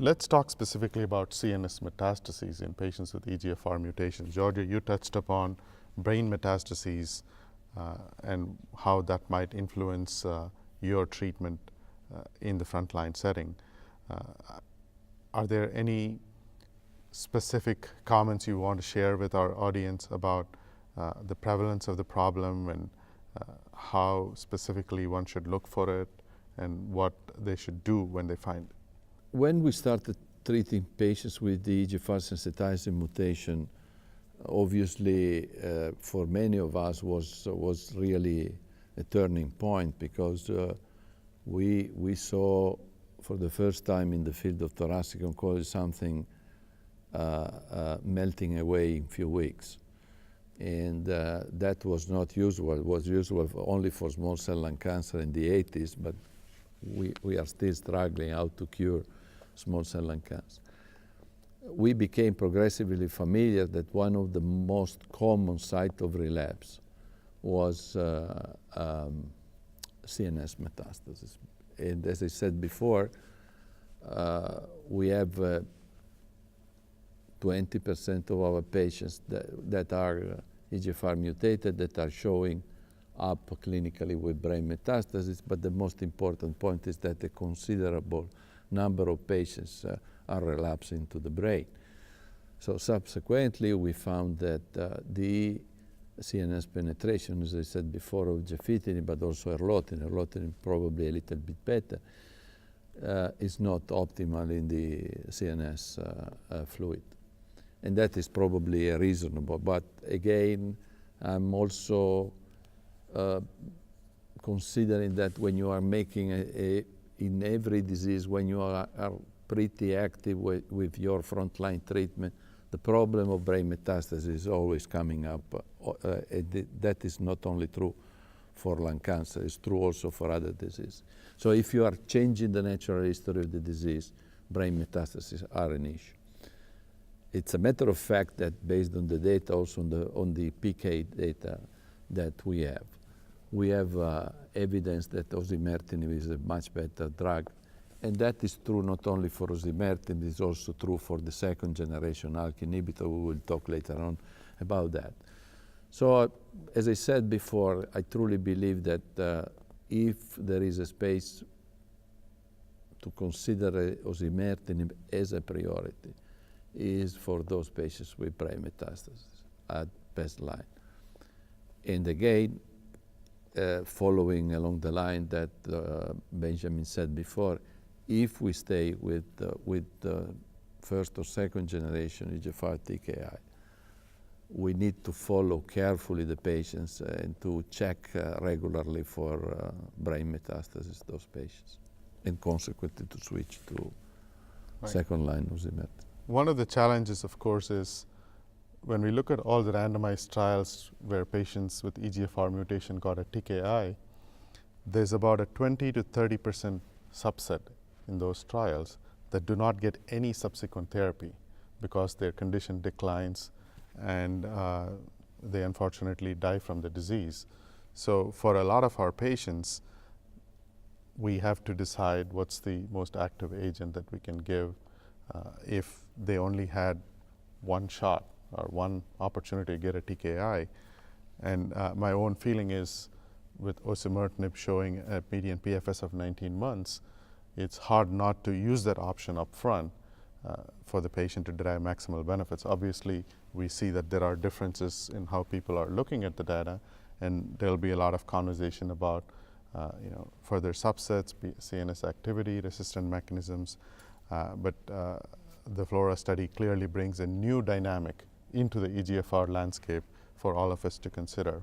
Let's talk specifically about CNS metastases in patients with EGFR mutations. Giorgio, you touched upon brain metastases and how that might influence your treatment in the frontline setting. Are there any specific comments you want to share with our audience about the prevalence of the problem and how specifically one should look for it and what they should do when they find it? When we started treating patients with the EGFR sensitizing mutation, obviously for many of us was really a turning point, because we saw for the first time in the field of thoracic oncology something melting away in a few weeks. And that was not usual. It was usual only for small cell lung cancer in the 80s, but we are still struggling how to cure small cell lung cancer. We became progressively familiar that one of the most common sites of relapse was CNS metastases. And as I said before, we have 20% of our patients that are EGFR mutated that are showing up clinically with brain metastases, but the most important point is that a considerable number of patients are relapsing to the brain. So subsequently, we found that the CNS penetration, as I said before, of gefitinib, but also erlotinib probably a little bit better, is not optimal in the CNS fluid. And that is probably reasonable. But again, I'm also considering that when you are making in every disease, when you are pretty active with your frontline treatment, the problem of brain metastasis is always coming up. That is not only true for lung cancer, it's true also for other diseases. So if you are changing the natural history of the disease, brain metastases are an issue. It's a matter of fact that based on the data, also on the PK data that we have evidence that osimertinib is a much better drug. And that is true not only for osimertinib, it's also true for the second generation ALK inhibitor. We will talk later on about that. So as I said before, I truly believe that if there is a space to consider osimertinib as a priority, is for those patients with brain metastases at best line. And again, following along the line that Benjamin said before, if we stay with the first or second generation EGFR TKI, we need to follow carefully the patients and to check regularly for brain metastases, those patients, and consequently to switch to second line osimertinib. One of the challenges, of course, is when we look at all the randomized trials where patients with EGFR mutation got a TKI, there's about a 20 to 30% subset in those trials that do not get any subsequent therapy because their condition declines and they unfortunately die from the disease. So for a lot of our patients, we have to decide what's the most active agent that we can give if they only had one shot or one opportunity to get a TKI. And my own feeling is with osimertinib showing a median PFS of 19 months, it's hard not to use that option up front for the patient to derive maximal benefits. Obviously, we see that there are differences in how people are looking at the data, and there'll be a lot of conversation about further subsets, CNS activity, resistant mechanisms, but the FLORA study clearly brings a new dynamic into the EGFR landscape for all of us to consider.